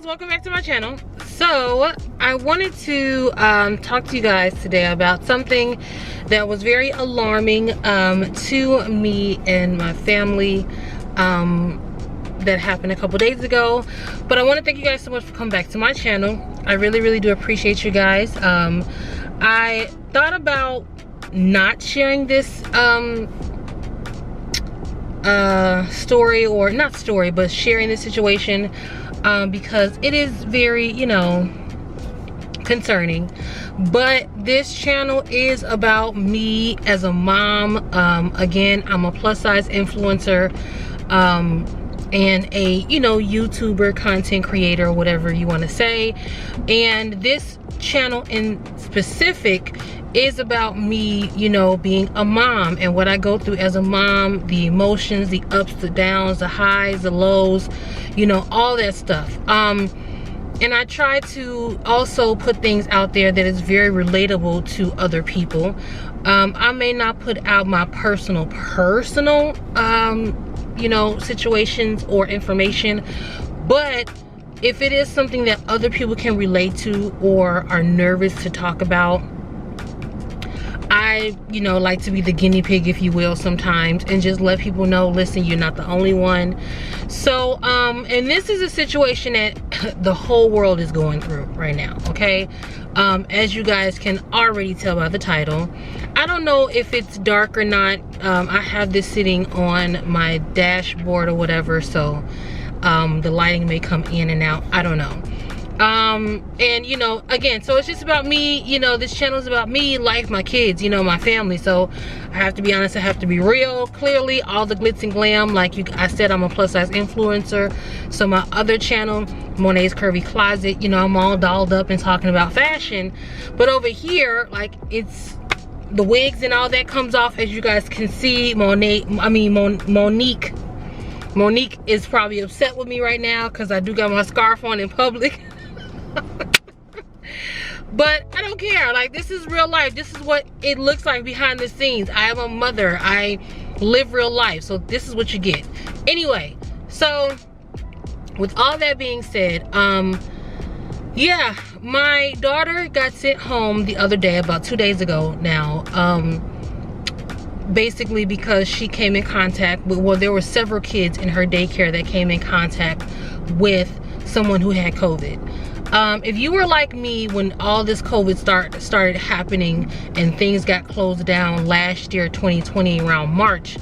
welcome back to my channel. So I wanted to talk to you guys today about something that was very alarming to me and my family that happened a couple days ago. But I want to thank you guys so much for coming back to my channel. I really do appreciate you guys. I thought about not sharing this story, or not story, but sharing this situation because it is very, you know, concerning. But this channel is about me as a mom. Again, I'm a plus size influencer and a, you know, YouTuber, content creator, whatever you want to say. And this channel in specific is about me, you know, being a mom and what I go through as a mom, the emotions, the ups, the downs, the highs, the lows, you know, all that stuff. And I try to also put things out there that is very relatable to other people. I may not put out my personal you know, situations or information, but if it is something that other people can relate to or are nervous to talk about, I, you know, like to be the guinea pig, if you will, sometimes, and just let people know, listen, you're not the only one. So, and this is a situation that the whole world is going through right now, okay? As you guys can already tell by the title. I don't know if it's dark or not. I have this sitting on my dashboard or whatever, so the lighting may come in and out. I don't know. And you know, again, so it's just about me. You know, this channel is about me, life, my kids, you know, my family. So I have to be honest, I have to be real. Clearly, all the glitz and glam, like I said, I'm a plus size influencer. So my other channel, Monet's Curvy Closet, you know, I'm all dolled up and talking about fashion. But over here, like, it's the wigs and all that comes off, as you guys can see. Monique is probably upset with me right now because I do got my scarf on in public. But I don't care. Like, this is real life. This is what it looks like behind the scenes. I am a mother. I live real life. So this is what you get. Anyway, so with all that being said, yeah, my daughter got sent home the other day, about 2 days ago now, basically because she came in contact with, well, there were several kids in her daycare that came in contact with someone who had COVID. If you were like me when all this COVID started happening and things got closed down last year, 2020, around March,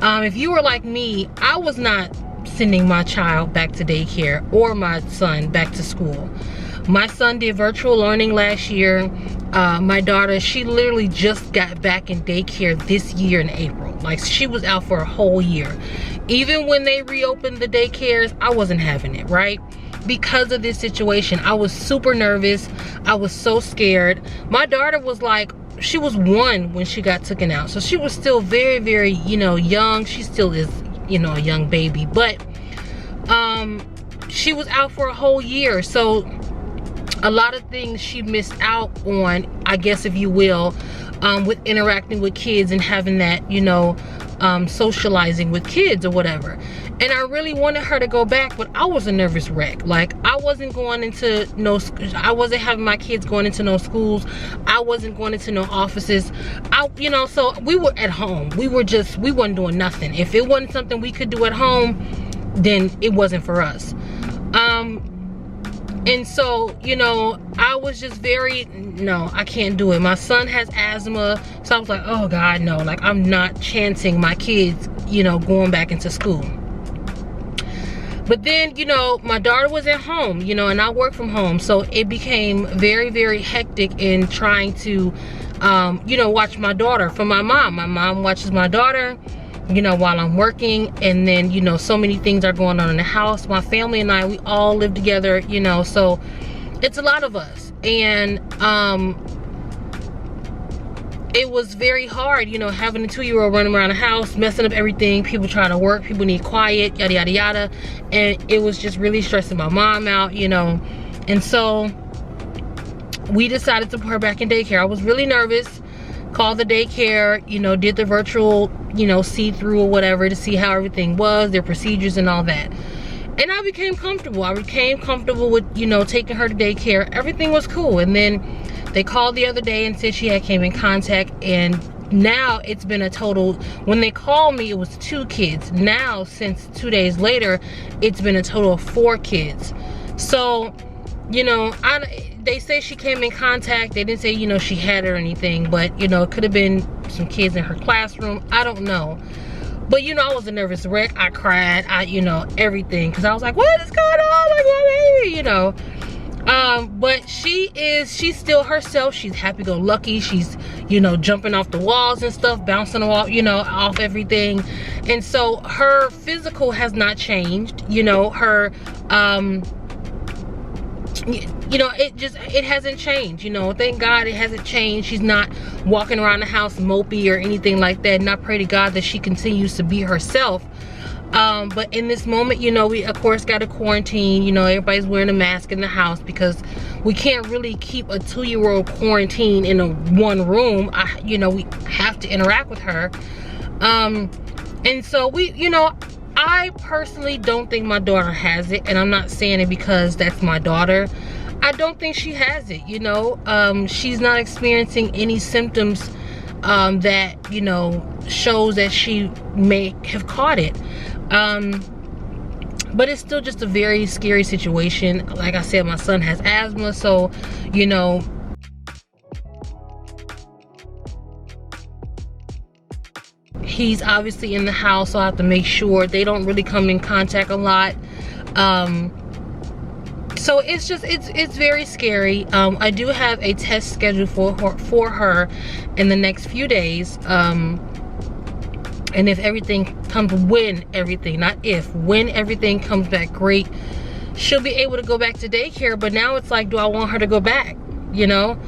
if you were like me, I was not sending my child back to daycare or my son back to school. My son did virtual learning last year. My daughter, she literally just got back in daycare this year in April. Like, she was out for a whole year. Even when they reopened the daycares, I wasn't having it, right? Because of this situation, I was super nervous. I was so scared. My daughter was like, she was 1 when she got taken out. So she was still very, you know, young. She still is, you know, a young baby. But she was out for a whole year. So a lot of things she missed out on, I guess, if you will, with interacting with kids and having that, you know, socializing with kids or whatever. And I really wanted her to go back, but I was a nervous wreck. Like, I wasn't going into I wasn't having my kids going into no schools. I wasn't going into no offices. You know, so we were at home. We wasn't doing nothing. If it wasn't something we could do at home, then it wasn't for us. And so, you know, I was just no, I can't do it. My son has asthma, so I was like, oh God, no. Like, I'm not chancing my kids, you know, going back into school. But then, you know, my daughter was at home, you know, and I work from home. So it became very hectic in trying to, you know, watch my daughter from my mom. My mom watches my daughter, you know, while I'm working. And then, you know, so many things are going on in the house. My family and I, we all live together, you know, so it's a lot of us. And it was very hard, you know, having a 2-year-old running around the house, messing up everything. People trying to work, people need quiet, yada yada yada. And it was just really stressing my mom out, you know. And so we decided to put her back in daycare. I was really nervous. Called the daycare, you know, did the virtual, you know, see-through or whatever to see how everything was, their procedures and all that. And I became comfortable. I became comfortable with, you know, taking her to daycare. Everything was cool. And then they called the other day and said she had came in contact, and now it's been a total, when they called me, it was 2 kids. Now, since 2 days later, it's been a total of 4 kids. So, you know, they say she came in contact. They didn't say, you know, she had it or anything, but, you know, it could have been some kids in her classroom. I don't know. But, you know, I was a nervous wreck. I cried, you know, everything. Because I was like, what is going on? Like, my baby, you know. But she's still herself. She's happy-go-lucky. She's, you know, jumping off the walls and stuff, bouncing off, you know, off everything. And so her physical has not changed. You know, her, you know, it hasn't changed. You know, thank God it hasn't changed. She's not walking around the house mopey or anything like that. And I pray to God that she continues to be herself. But in this moment, you know, we of course got to quarantine. You know, everybody's wearing a mask in the house because we can't really keep a 2-year-old quarantined in one room. You know, we have to interact with her. And so we, you know, I personally don't think my daughter has it, and I'm not saying it because that's my daughter. I don't think she has it, you know. She's not experiencing any symptoms that, you know, shows that she may have caught it. But it's still just a very scary situation. Like I said, my son has asthma, so, you know, he's obviously in the house, so I have to make sure they don't really come in contact a lot. So it's just, it's very scary. I do have a test scheduled for her in the next few days. And if everything comes, when everything comes back great, she'll be able to go back to daycare. But now it's like, do I want her to go back? You know?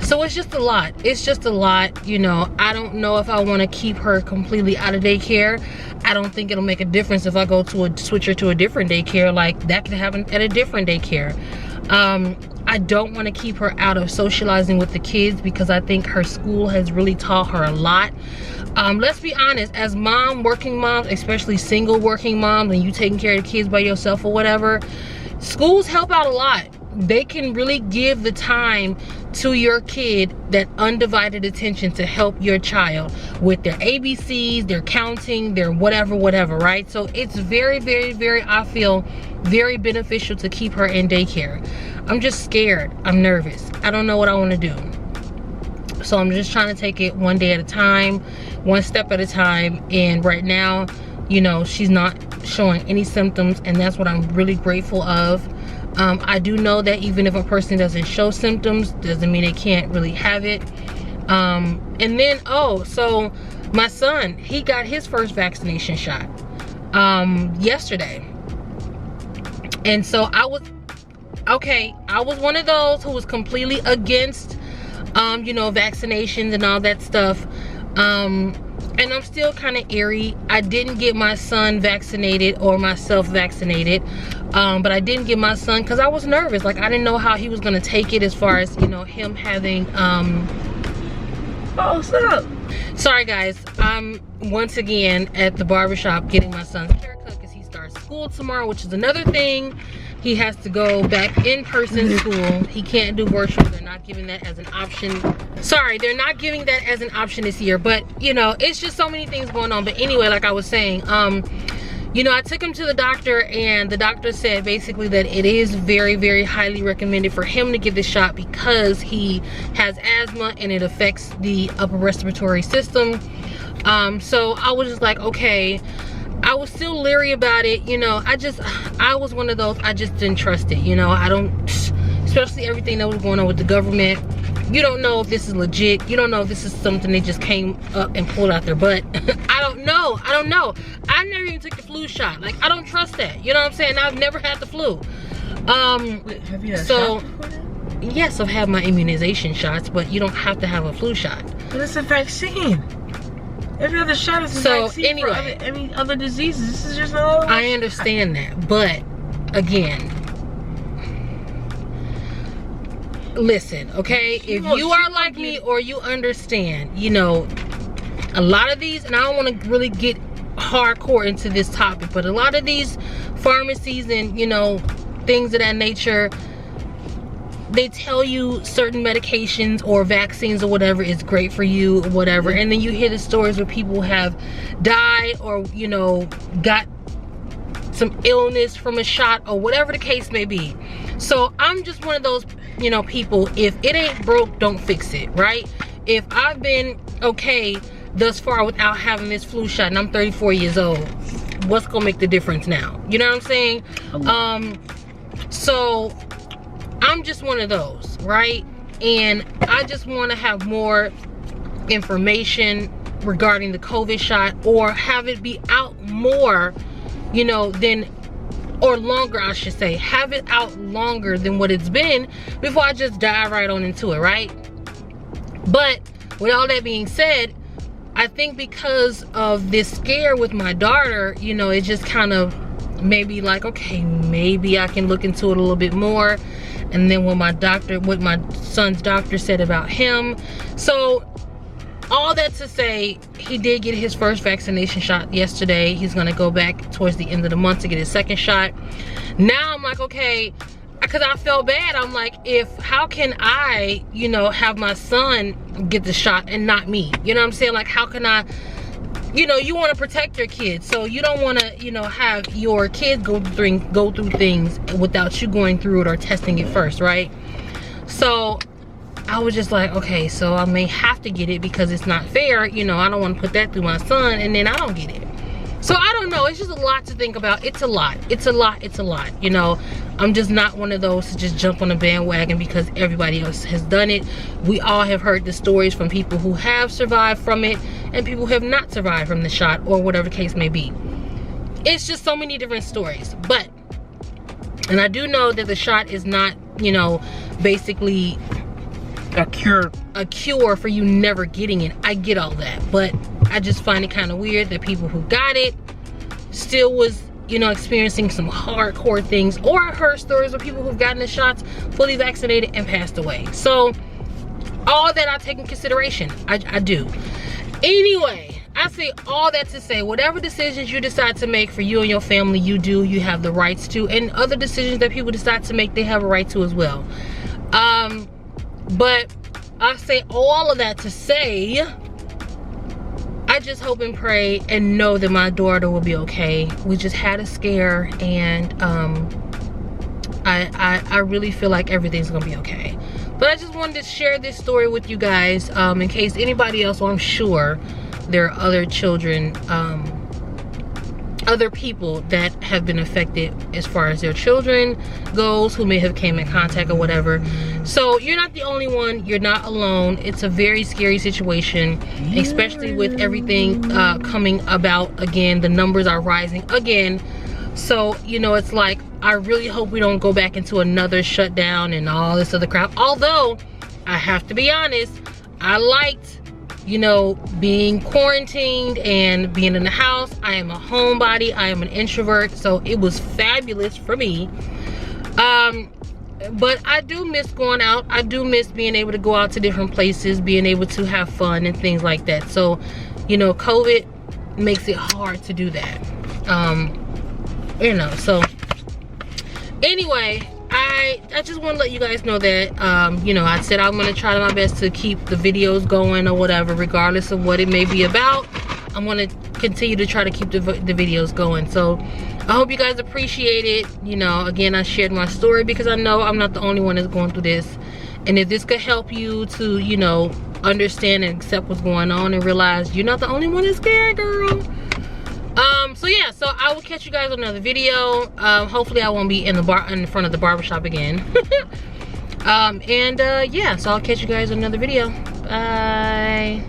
So it's just a lot. It's just a lot, you know. I don't know if I want to keep her completely out of daycare. I don't think it'll make a difference if I go to switch her to a different daycare. Like, that could happen at a different daycare. I don't want to keep her out of socializing with the kids because I think her school has really taught her a lot. Let's be honest, as working moms, especially single working moms, and you taking care of the kids by yourself or whatever, schools help out a lot. They can really give the time to your kid, that undivided attention to help your child with their ABCs, their counting, their whatever, right? So it's very, very, very, I feel, very beneficial to keep her in daycare. I'm just scared. I'm nervous. I don't know what I want to do. So I'm just trying to take it one day at a time, one step at a time. And right now, you know, she's not showing any symptoms, and that's what I'm really grateful of. I do know that even if a person doesn't show symptoms, doesn't mean they can't really have it. And then, so my son, he got his first vaccination shot yesterday. And so I was one of those who was completely against, you know, vaccinations and all that stuff. And I'm still kind of airy. I didn't get my son vaccinated or myself vaccinated. But I didn't get my son because I was nervous. Like, I didn't know how he was going to take it as far as, you know, him having, oh, stop. Sorry, guys. I'm once again at the barbershop getting my son's haircut because he starts school tomorrow, which is another thing. He has to go back in person school. He can't do virtual. They're not giving that as an option. Sorry, they're not giving that as an option this year. But, you know, it's just so many things going on. But anyway, like I was saying, you know, I took him to the doctor, and the doctor said basically that it is very, very highly recommended for him to get the shot because he has asthma and it affects the upper respiratory system. So I was just like, okay. I was still leery about it, you know. I was one of those, I just didn't trust it, you know. I don't, especially everything that was going on with the government. You don't know if this is legit. You don't know if this is something they just came up and pulled out their butt. I don't know. I never even took the flu shot. Like, I don't trust that. You know what I'm saying? I've never had the flu. Wait, have you had a shot before that? Yes, I've had my immunization shots, but you don't have to have a flu shot. But it's a vaccine. Every other shot is a vaccine anyway, for other diseases. This is just all. I understand that, but again, listen, okay? If you are like me or you understand, you know, a lot of these, and I don't want to really get hardcore into this topic, but a lot of these pharmacies and, you know, things of that nature, they tell you certain medications or vaccines or whatever is great for you or whatever, and then you hear the stories where people have died or, you know, got some illness from a shot or whatever the case may be. So I'm just one of those, you know, people, if it ain't broke, don't fix it, right? If I've been okay thus far without having this flu shot and I'm 34 years old, what's gonna make the difference now? You know what I'm saying? So I'm just one of those, right? And I just want to have more information regarding the COVID shot, or have it be out more, you know, than, or longer, I should say, have it out longer than what it's been before I just dive right on into it, right? But with all that being said, I think because of this scare with my daughter, you know, it just kind of maybe like, okay, maybe I can look into it a little bit more. And then when what my son's doctor said about him. So all that to say, he did get his first vaccination shot yesterday. He's gonna go back towards the end of the month to get his second shot. Now I'm like, okay, because I felt bad. I'm like, how can I, you know, have my son get the shot and not me? You know what I'm saying? Like, how can I, you know, you want to protect your kids, so you don't want to, you know, have your kids go through things without you going through it or testing it first, right? So I was just like, okay, so I may have to get it because it's not fair, you know. I don't want to put that through my son and then I don't get it. So I don't know, it's just a lot to think about. It's a lot, you know. I'm just not one of those to just jump on the bandwagon because everybody else has done it. We all have heard the stories from people who have survived from it and people who have not survived from the shot, or whatever the case may be. It's just so many different stories. But, and I do know that the shot is not, you know, basically a cure for you never getting it. I get all that, but I just find it kind of weird that people who got it still was, you know, experiencing some hardcore things. Or I heard stories of people who've gotten the shots fully vaccinated and passed away. So all that I take in consideration. I do. Anyway, I say all that to say, whatever decisions you decide to make for you and your family, you do, you have the rights to. And other decisions that people decide to make, they have a right to as well. But I say all of that to say, I just hope and pray and know that my daughter will be okay. We just had a scare, and I really feel like everything's gonna be okay. But I just wanted to share this story with you guys, in case anybody else, well, I'm sure there are other children, other people that have been affected as far as their children goes, who may have came in contact or whatever. So you're not the only one, you're not alone. It's a very scary situation, especially with everything coming about again. The numbers are rising again. So, you know, it's like, I really hope we don't go back into another shutdown and all this other crap. Although, I have to be honest, I liked, you know, being quarantined and being in the house. I am a homebody, I am an introvert, so it was fabulous for me. But I do miss going out. I do miss being able to go out to different places, being able to have fun and things like that. So, you know, COVID makes it hard to do that. You know, so anyway, I just want to let you guys know that, you know, I said I'm going to try my best to keep the videos going or whatever, regardless of what it may be about. I'm going to continue to try to keep the videos going. So I hope you guys appreciate it. You know, again, I shared my story because I know I'm not the only one that's going through this. And if this could help you to, you know, understand and accept what's going on and realize you're not the only one that's scared, girl. So yeah, so I will catch you guys on another video. Hopefully I won't be in front of the barbershop again. Yeah, so I'll catch you guys on another video. Bye.